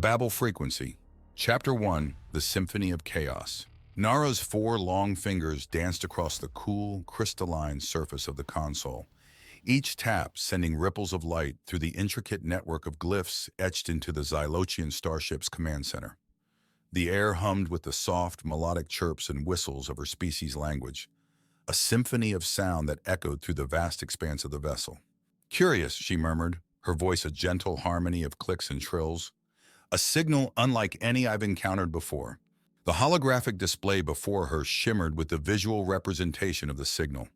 Babel frequency. Chapter 1, The Symphony of Chaos. Nara's four long fingers danced across the cool, crystalline surface of the console, each tap sending ripples of light through the intricate network of glyphs etched into the Xylotian Starship's command center. The air hummed with the soft, melodic chirps and whistles of her species' language, a symphony of sound that echoed through the vast expanse of the vessel. "Curious," she murmured, her voice a gentle harmony of clicks and trills. "A signal unlike any I've encountered before." The holographic display before her shimmered with the visual representation of the signal,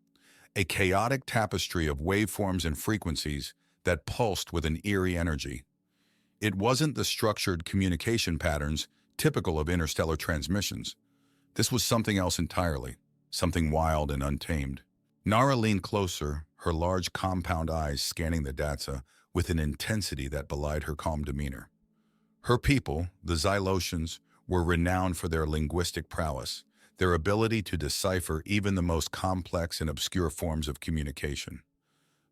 a chaotic tapestry of waveforms and frequencies that pulsed with an eerie energy. It wasn't the structured communication patterns typical of interstellar transmissions. This was something else entirely, something wild and untamed. Nara leaned closer, her large compound eyes scanning the data with an intensity that belied her calm demeanor. Her people, the Xylotians, were renowned for their linguistic prowess, their ability to decipher even the most complex and obscure forms of communication.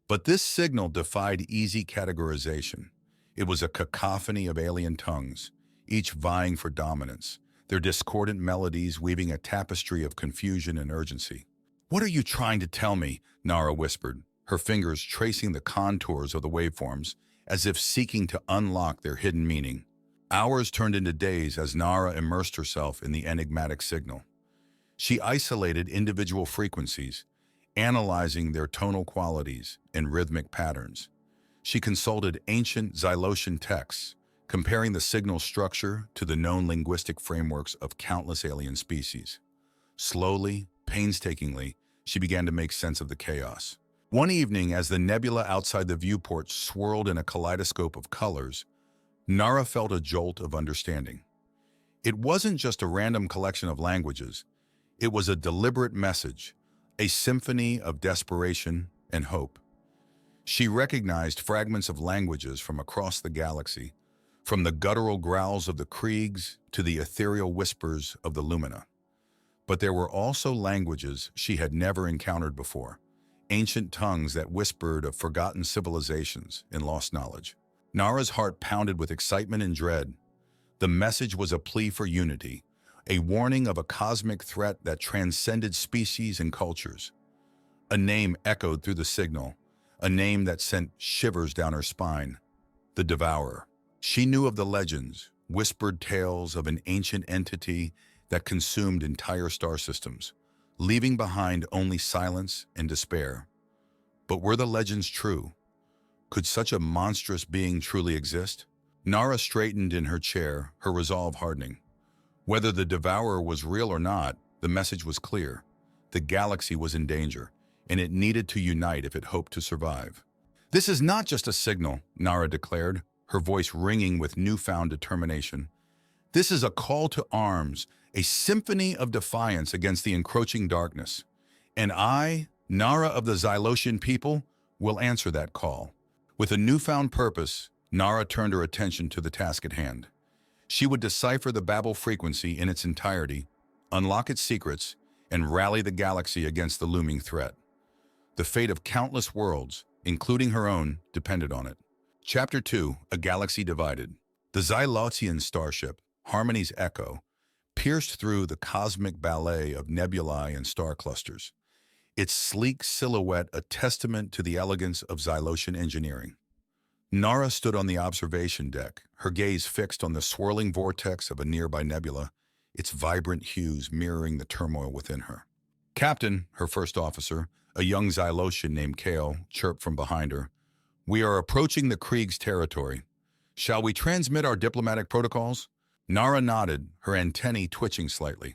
But this signal defied easy categorization. It was a cacophony of alien tongues, each vying for dominance, their discordant melodies weaving a tapestry of confusion and urgency. "What are you trying to tell me?" Nara whispered, her fingers tracing the contours of the waveforms, as if seeking to unlock their hidden meaning. Hours turned into days as Nara immersed herself in the enigmatic signal. She isolated individual frequencies, analyzing their tonal qualities and rhythmic patterns. She consulted ancient Xylotian texts, comparing the signal's structure to the known linguistic frameworks of countless alien species. Slowly, painstakingly, she began to make sense of the chaos. One evening, as the nebula outside the viewport swirled in a kaleidoscope of colors, Nara felt a jolt of understanding. It wasn't just a random collection of languages. It was a deliberate message, a symphony of desperation and hope. She recognized fragments of languages from across the galaxy, from the guttural growls of the Kriegs to the ethereal whispers of the Lumina. But there were also languages she had never encountered before, ancient tongues that whispered of forgotten civilizations and lost knowledge. Nara's heart pounded with excitement and dread. The message was a plea for unity, a warning of a cosmic threat that transcended species and cultures. A name echoed through the signal, a name that sent shivers down her spine: the Devourer. She knew of the legends, whispered tales of an ancient entity that consumed entire star systems, leaving behind only silence and despair. But were the legends true? Could such a monstrous being truly exist? Nara straightened in her chair, her resolve hardening. Whether the Devourer was real or not, the message was clear. The galaxy was in danger, and it needed to unite if it hoped to survive. "This is not just a signal," Nara declared, her voice ringing with newfound determination. "This is a call to arms, a symphony of defiance against the encroaching darkness. And I, Nara of the Xylotian people, will answer that call." With a newfound purpose, Nara turned her attention to the task at hand. She would decipher the Babel frequency in its entirety, unlock its secrets, and rally the galaxy against the looming threat. The fate of countless worlds, including her own, depended on it. Chapter 2, A Galaxy Divided. The Xylotian Starship, Harmony's echo, pierced through the cosmic ballet of nebulae and star clusters, its sleek silhouette a testament to the elegance of Xylotian engineering. Nara stood on the observation deck, her gaze fixed on the swirling vortex of a nearby nebula, its vibrant hues mirroring the turmoil within her. "Captain," her first officer, a young Xylotian named Kale, chirped from behind her, "we are approaching the Krieg's territory. Shall we transmit our diplomatic protocols?" Nara nodded, her antennae twitching slightly.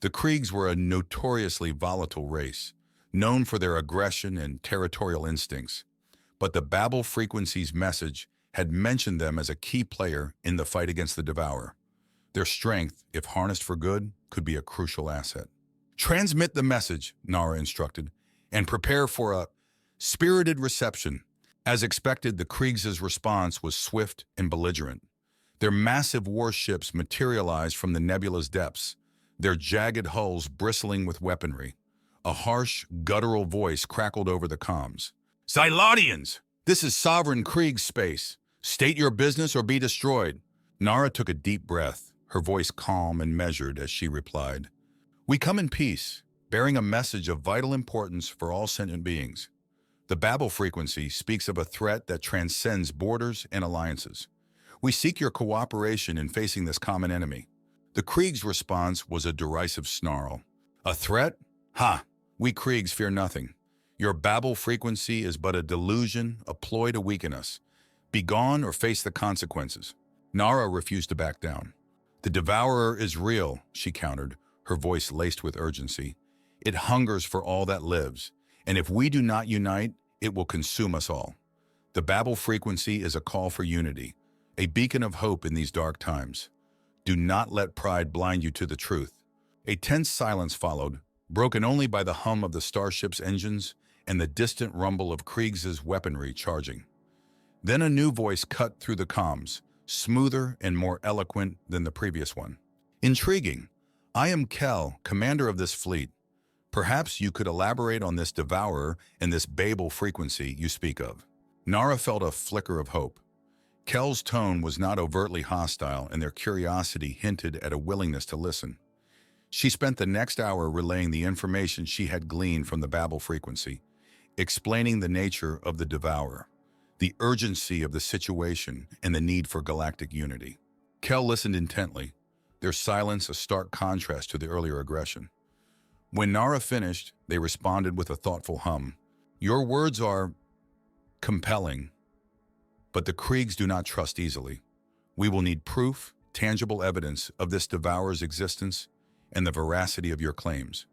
The Kriegs were a notoriously volatile race, known for their aggression and territorial instincts, but the Babel frequency's message had mentioned them as a key player in the fight against the Devourer. Their strength, if harnessed for good, could be a crucial asset. "Transmit the message," Nara instructed, "and prepare for a spirited reception." As expected, the Kriegs' response was swift and belligerent. Their massive warships materialized from the nebula's depths, their jagged hulls bristling with weaponry. A harsh, guttural voice crackled over the comms. "Xylotians! This is Sovereign Krieg space. State your business or be destroyed." Nara took a deep breath, her voice calm and measured as she replied, "We come in peace, bearing a message of vital importance for all sentient beings. The Babel frequency speaks of a threat that transcends borders and alliances. We seek your cooperation in facing this common enemy." The Krieg's response was a derisive snarl. "A threat? Ha! We Kriegs fear nothing. Your Babel frequency is but a delusion, a ploy to weaken us. Begone or face the consequences." Nara refused to back down. "The Devourer is real," she countered, her voice laced with urgency. "It hungers for all that lives, and if we do not unite, it will consume us all. The Babel frequency is a call for unity, a beacon of hope in these dark times. Do not let pride blind you to the truth." A tense silence followed, broken only by the hum of the Starship's engines and the distant rumble of Kriegs' weaponry charging. Then a new voice cut through the comms, smoother and more eloquent than the previous one. "Intriguing. I am Kel, commander of this fleet. Perhaps you could elaborate on this Devourer and this Babel frequency you speak of." Nara felt a flicker of hope. Kel's tone was not overtly hostile, and their curiosity hinted at a willingness to listen. She spent the next hour relaying the information she had gleaned from the Babel frequency, explaining the nature of the Devourer, the urgency of the situation, and the need for galactic unity. Kel listened intently, their silence a stark contrast to the earlier aggression. When Nara finished, they responded with a thoughtful hum. "Your words are compelling, but the Kriegs do not trust easily. We will need proof, tangible evidence of this Devourer's existence and the veracity of your claims.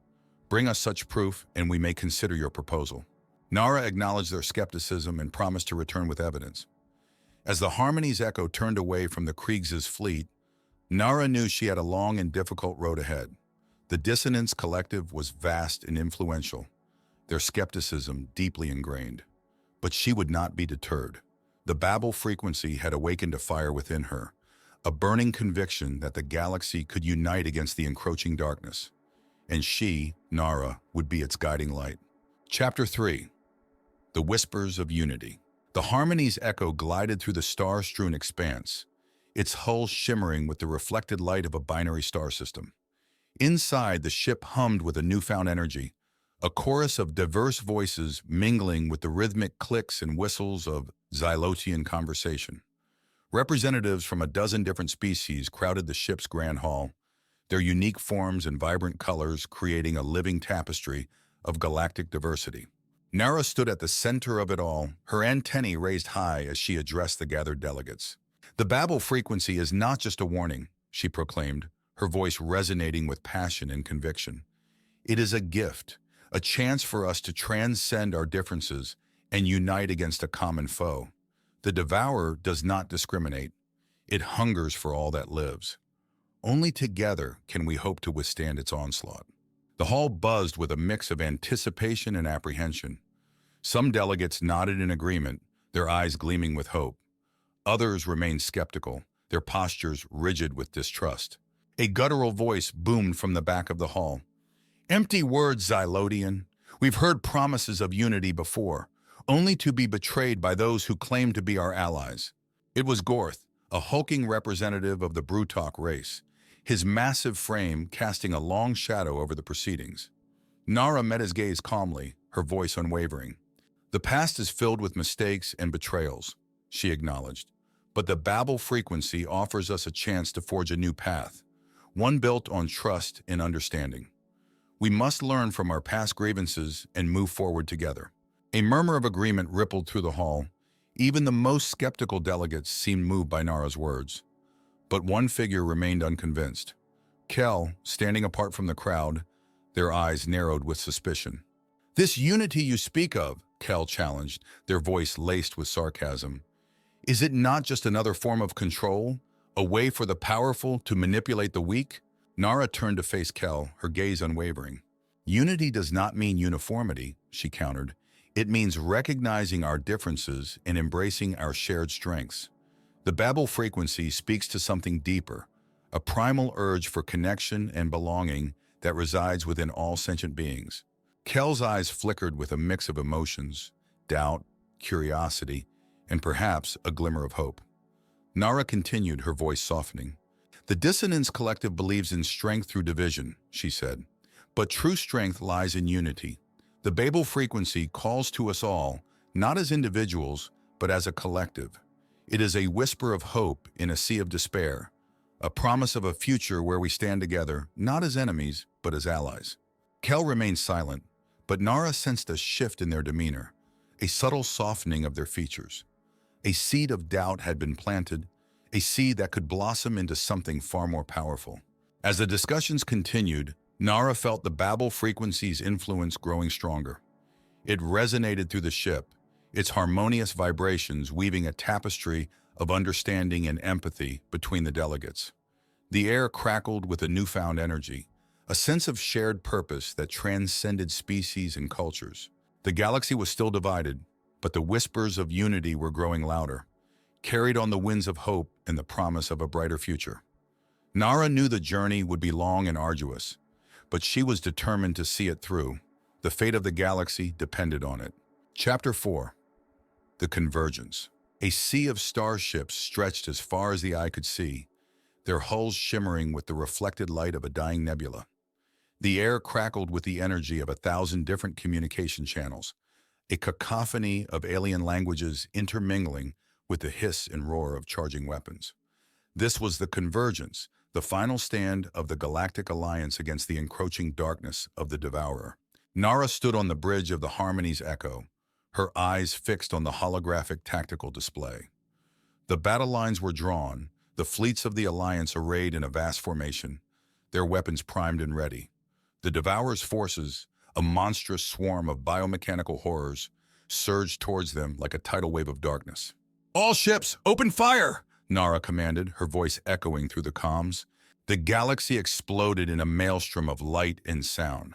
Bring us such proof, and we may consider your proposal." Nara acknowledged their skepticism and promised to return with evidence. As the Harmony's echo turned away from the Kriegs' fleet, Nara knew she had a long and difficult road ahead. The Dissonance Collective was vast and influential, their skepticism deeply ingrained. But she would not be deterred. The Babel frequency had awakened a fire within her, a burning conviction that the galaxy could unite against the encroaching darkness. And she, Nara, would be its guiding light. Chapter 3. The Whispers of Unity. The Harmony's echo glided through the star-strewn expanse, its hull shimmering with the reflected light of a binary star system. Inside, the ship hummed with a newfound energy, a chorus of diverse voices mingling with the rhythmic clicks and whistles of Xylotian conversation. Representatives from a dozen different species crowded the ship's grand hall, their unique forms and vibrant colors creating a living tapestry of galactic diversity. Nara stood at the center of it all, her antennae raised high as she addressed the gathered delegates. "The Babel frequency is not just a warning," she proclaimed, her voice resonating with passion and conviction. "It is a gift, a chance for us to transcend our differences and unite against a common foe. The Devourer does not discriminate. It hungers for all that lives. Only together can we hope to withstand its onslaught." The hall buzzed with a mix of anticipation and apprehension. Some delegates nodded in agreement, their eyes gleaming with hope. Others remained skeptical, their postures rigid with distrust. A guttural voice boomed from the back of the hall. "Empty words, Xylotian. We've heard promises of unity before, only to be betrayed by those who claim to be our allies." It was Gorth, a hulking representative of the Brutok race, his massive frame casting a long shadow over the proceedings. Nara met his gaze calmly, her voice unwavering. "The past is filled with mistakes and betrayals," she acknowledged, "but the Babel frequency offers us a chance to forge a new path, one built on trust and understanding. We must learn from our past grievances and move forward together." A murmur of agreement rippled through the hall. Even the most skeptical delegates seemed moved by Nara's words. But one figure remained unconvinced. Kel, standing apart from the crowd, their eyes narrowed with suspicion. "This unity you speak of," Kel challenged, their voice laced with sarcasm, "is it not just another form of control, a way for the powerful to manipulate the weak?" Nara turned to face Kel, her gaze unwavering. "Unity does not mean uniformity," she countered. "It means recognizing our differences and embracing our shared strengths. The Babel frequency speaks to something deeper, a primal urge for connection and belonging that resides within all sentient beings." Kel's eyes flickered with a mix of emotions, doubt, curiosity, and perhaps a glimmer of hope. Nara continued, her voice softening. The Dissonance Collective believes in strength through division, she said. But true strength lies in unity. The Babel frequency calls to us all, not as individuals, but as a collective. It is a whisper of hope in a sea of despair, a promise of a future where we stand together, not as enemies, but as allies. Kel remained silent, but Nara sensed a shift in their demeanor, a subtle softening of their features. A seed of doubt had been planted, a seed that could blossom into something far more powerful. As the discussions continued, Nara felt the Babel frequency's influence growing stronger. It resonated through the ship, its harmonious vibrations weaving a tapestry of understanding and empathy between the delegates. The air crackled with a newfound energy, a sense of shared purpose that transcended species and cultures. The galaxy was still divided, but the whispers of unity were growing louder, carried on the winds of hope and the promise of a brighter future. Nara knew the journey would be long and arduous, but she was determined to see it through. The fate of the galaxy depended on it. Chapter 4. The Convergence. A sea of starships stretched as far as the eye could see, their hulls shimmering with the reflected light of a dying nebula. The air crackled with the energy of 1,000 different communication channels, a cacophony of alien languages intermingling with the hiss and roar of charging weapons. This was the Convergence, the final stand of the Galactic Alliance against the encroaching darkness of the Devourer. Nara stood on the bridge of the Harmony's Echo, her eyes fixed on the holographic tactical display. The battle lines were drawn, the fleets of the Alliance arrayed in a vast formation, their weapons primed and ready. The Devourer's forces, a monstrous swarm of biomechanical horrors, surged towards them like a tidal wave of darkness. "All ships, open fire!" Nara commanded, her voice echoing through the comms. The galaxy exploded in a maelstrom of light and sound.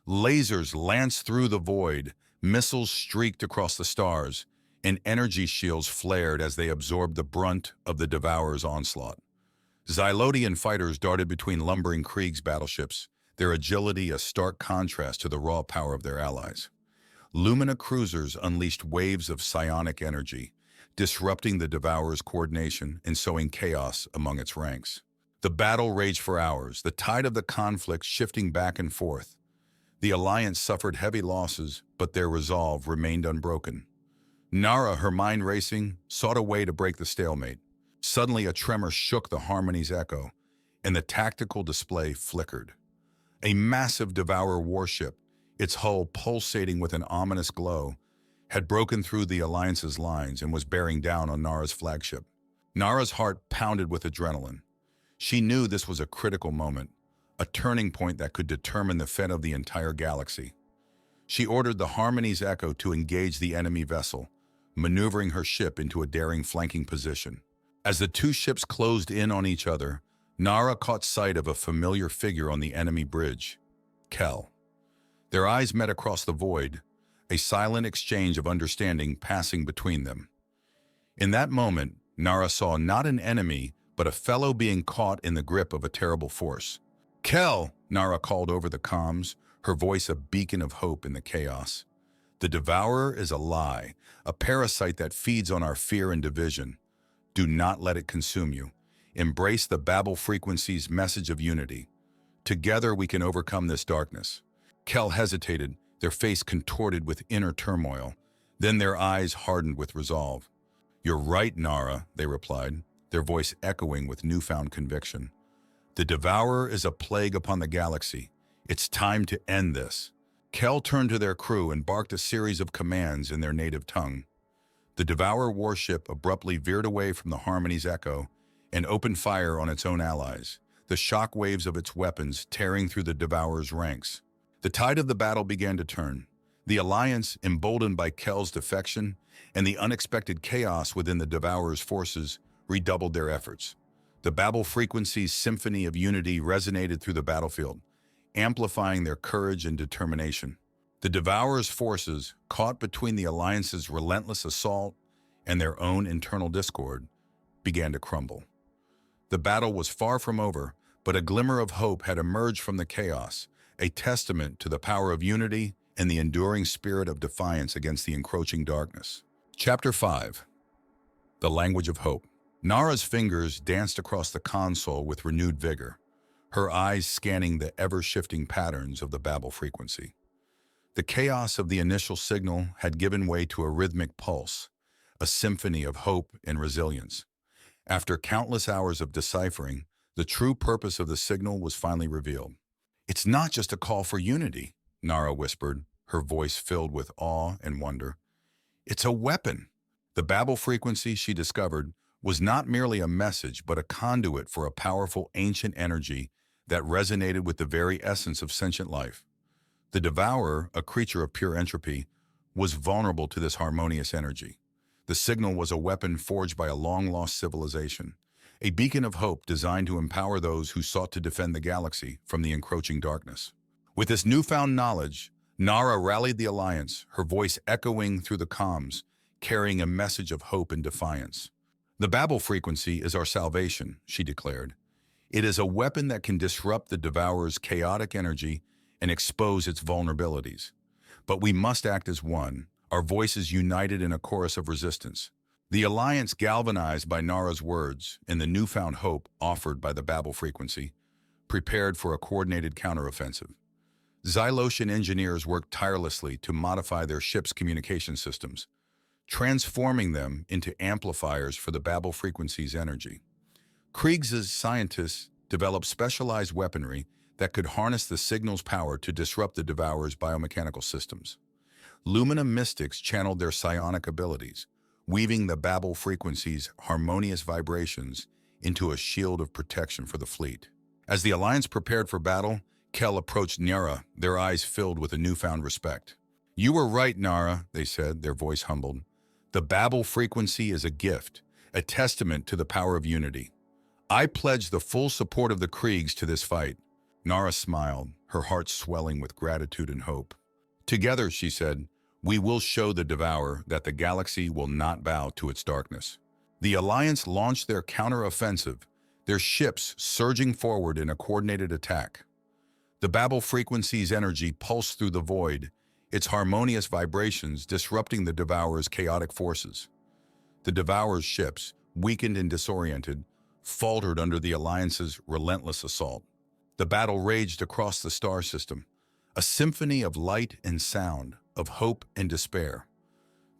Lasers lanced through the void, missiles streaked across the stars, and energy shields flared as they absorbed the brunt of the Devourer's onslaught. Xylotian fighters darted between lumbering Krieg's battleships, their agility a stark contrast to the raw power of their allies. Lumina cruisers unleashed waves of psionic energy, disrupting the Devourer's coordination and sowing chaos among its ranks. The battle raged for hours, the tide of the conflict shifting back and forth. The Alliance suffered heavy losses, but their resolve remained unbroken. Nara, her mind racing, sought a way to break the stalemate. Suddenly, a tremor shook the Harmony's Echo, and the tactical display flickered. A massive Devourer warship, its hull pulsating with an ominous glow, had broken through the Alliance's lines and was bearing down on Nara's flagship. Nara's heart pounded with adrenaline. She knew this was a critical moment, a turning point that could determine the fate of the entire galaxy. She ordered the Harmony's Echo to engage the enemy vessel, maneuvering her ship into a daring flanking position. As the two ships closed in on each other, Nara caught sight of a familiar figure on the enemy bridge, Kel. Their eyes met across the void, a silent exchange of understanding passing between them. In that moment, Nara saw not an enemy, but a fellow being caught in the grip of a terrible force. "Kel!" Nara called over the comms, her voice a beacon of hope in the chaos. "The Devourer is a lie, a parasite that feeds on our fear and division. Do not let it consume you. Embrace the Babel frequency's message of unity. Together we can overcome this darkness." Kel hesitated, their face contorted with inner turmoil. Then their eyes hardened with resolve. "You're right, Nara," they replied, their voice echoing with newfound conviction. "The Devourer is a plague upon the galaxy. It's time to end this." Kel turned to their crew and barked a series of commands in their native tongue. The Devourer warship abruptly veered away from the Harmony's Echo and opened fire on its own allies, the shock waves of its weapons tearing through the Devourer's ranks. The tide of the battle began to turn. The Alliance, emboldened by Kel's defection and the unexpected chaos within the Devourer's forces, redoubled their efforts. The Babel frequency's symphony of unity resonated through the battlefield, amplifying their courage and determination. The Devourer's forces, caught between the Alliance's relentless assault and their own internal discord, began to crumble. The battle was far from over, but a glimmer of hope had emerged from the chaos, a testament to the power of unity and the enduring spirit of defiance against the encroaching darkness. Chapter 5. The Language of Hope. Nara's fingers danced across the console with renewed vigor, her eyes scanning the ever-shifting patterns of the Babel frequency. The chaos of the initial signal had given way to a rhythmic pulse, a symphony of hope and resilience. After countless hours of deciphering, the true purpose of the signal was finally revealed. "It's not just a call for unity," Nara whispered, her voice filled with awe and wonder. "It's a weapon." The Babel frequency, she discovered, was not merely a message but a conduit for a powerful ancient energy that resonated with the very essence of sentient life. The Devourer, a creature of pure entropy, was vulnerable to this harmonious energy. The signal was a weapon forged by a long-lost civilization, a beacon of hope designed to empower those who sought to defend the galaxy from the encroaching darkness. With this newfound knowledge, Nara rallied the Alliance, her voice echoing through the comms, carrying a message of hope and defiance. "The Babel frequency is our salvation," she declared. "It is a weapon that can disrupt the Devourer's chaotic energy and expose its vulnerabilities. But we must act as one, our voices united in a chorus of resistance." The Alliance, galvanized by Nara's words and the newfound hope offered by the Babel frequency, prepared for a coordinated counteroffensive. Xylotian engineers worked tirelessly to modify their ship's communication systems, transforming them into amplifiers for the Babel frequency's energy. Krieg's scientists developed specialized weaponry that could harness the signal's power to disrupt the Devourer's biomechanical systems. Lumina mystics channeled their psionic abilities, weaving the Babel frequency's harmonious vibrations into a shield of protection for the fleet. As the Alliance prepared for battle, Kel approached Nara, their eyes filled with a newfound respect. "You were right, Nara," they said, their voice humbled. "The Babel frequency is a gift, a testament to the power of unity. I pledge the full support of the Kriegs to this fight." Nara smiled, her heart swelling with gratitude and hope. "Together," she said, "we will show the Devourer that the galaxy will not bow to its darkness." The Alliance launched their counter-offensive, their ships surging forward in a coordinated attack. The Babel frequency's energy pulsed through the void, its harmonious vibrations disrupting the Devourer's chaotic forces. The Devourer's ships, weakened and disoriented, faltered under the Alliance's relentless assault. The battle raged across the star system, a symphony of light and sound, of hope and despair.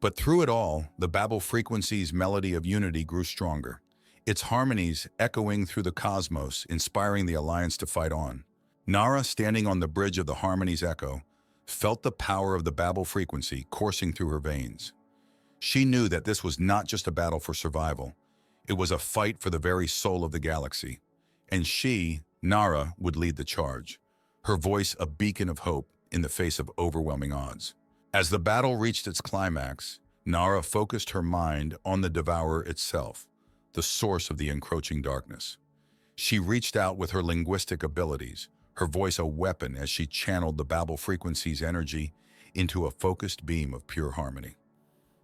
But through it all, the Babel frequency's melody of unity grew stronger, its harmonies echoing through the cosmos, inspiring the Alliance to fight on. Nara, standing on the bridge of the harmony's echo, felt the power of the Babel frequency coursing through her veins. She knew that this was not just a battle for survival. It was a fight for the very soul of the galaxy. And she, Nara, would lead the charge, her voice a beacon of hope in the face of overwhelming odds. As the battle reached its climax, Nara focused her mind on the Devourer itself, the source of the encroaching darkness. She reached out with her linguistic abilities, her voice a weapon as she channeled the Babel frequency's energy into a focused beam of pure harmony.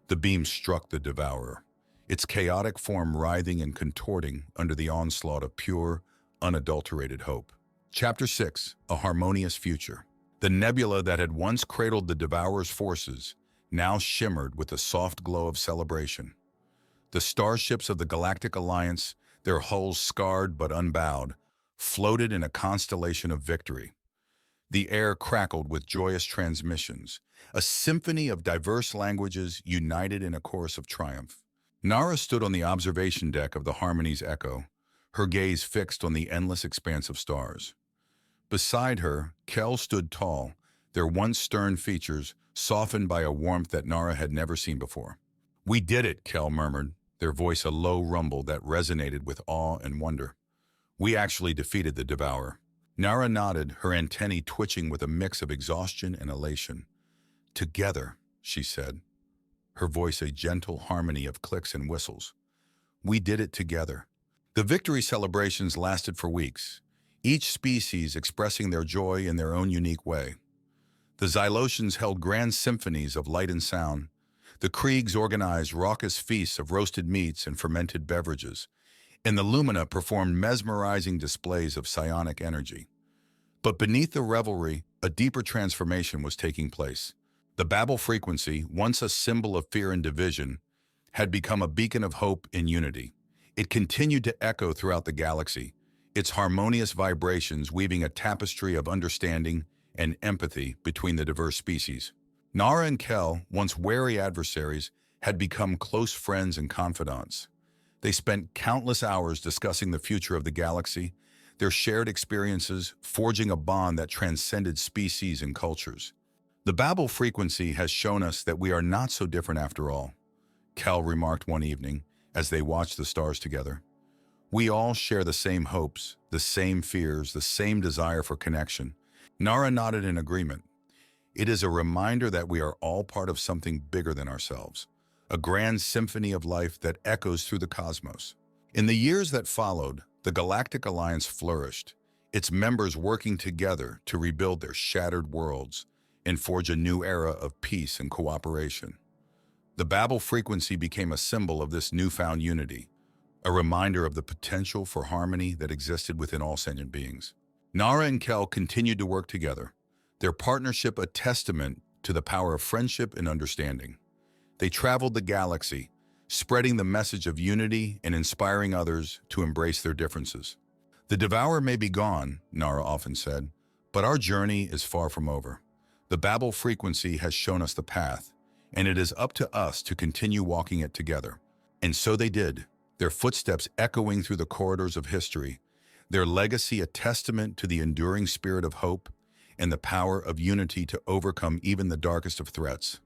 The beam struck the Devourer, its chaotic form writhing and contorting under the onslaught of pure, unadulterated hope. Chapter 6, A Harmonious Future. The nebula that had once cradled the Devourer's forces now shimmered with a soft glow of celebration. The starships of the Galactic Alliance, their hulls scarred but unbowed, floated in a constellation of victory. The air crackled with joyous transmissions, a symphony of diverse languages united in a chorus of triumph. Nara stood on the observation deck of the Harmony's Echo, her gaze fixed on the endless expanse of stars. Beside her, Kel stood tall, their once stern features softened by a warmth that Nara had never seen before. "We did it," Kel murmured, their voice a low rumble that resonated with awe and wonder. "We actually defeated the Devourer." Nara nodded, her antennae twitching with a mix of exhaustion and elation. "Together," she said, her voice a gentle harmony of clicks and whistles. "We did it together." The victory celebrations lasted for weeks, each species expressing their joy in their own unique way. The Xylotians held grand symphonies of light and sound. The Kriegs organized raucous feasts of roasted meats and fermented beverages, and the Lumina performed mesmerizing displays of psionic energy. But beneath the revelry, a deeper transformation was taking place. The Babel frequency, once a symbol of fear and division, had become a beacon of hope and unity. It continued to echo throughout the galaxy, its harmonious vibrations weaving a tapestry of understanding and empathy between the diverse species. Nara and Kel, once wary adversaries, had become close friends and confidants. They spent countless hours discussing the future of the galaxy, their shared experiences forging a bond that transcended species and cultures. The Babel frequency has shown us that we are not so different after all, Kel remarked one evening as they watched the stars together. We all share the same hopes, the same fears, the same desire for connection. Nara nodded in agreement. It is a reminder that we are all part of something bigger than ourselves, a grand symphony of life that echoes through the cosmos. In the years that followed, the Galactic Alliance flourished, its members working together to rebuild their shattered worlds and forge a new era of peace and cooperation. The Babel frequency became a symbol of this newfound unity, a reminder of the potential for harmony that existed within all sentient beings. Nara and Kel continued to work together, their partnership a testament to the power of friendship and understanding. They traveled the galaxy, spreading the message of unity and inspiring others to embrace their differences. The Devourer may be gone, Nara often said, but our journey is far from over. The Babel frequency has shown us the path, and it is up to us to continue walking it together. And so they did, their footsteps echoing through the corridors of history, their legacy a testament to the enduring spirit of hope and the power of unity to overcome even the darkest of threats.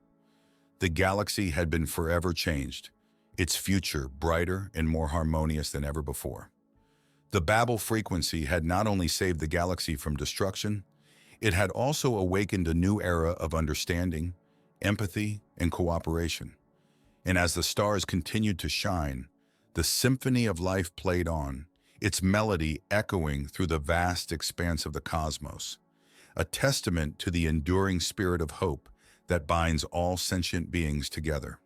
The galaxy had been forever changed, its future brighter and more harmonious than ever before. The Babel frequency had not only saved the galaxy from destruction, it had also awakened a new era of understanding, empathy, and cooperation. And as the stars continued to shine, the symphony of life played on, its melody echoing through the vast expanse of the cosmos, a testament to the enduring spirit of hope that binds all sentient beings together.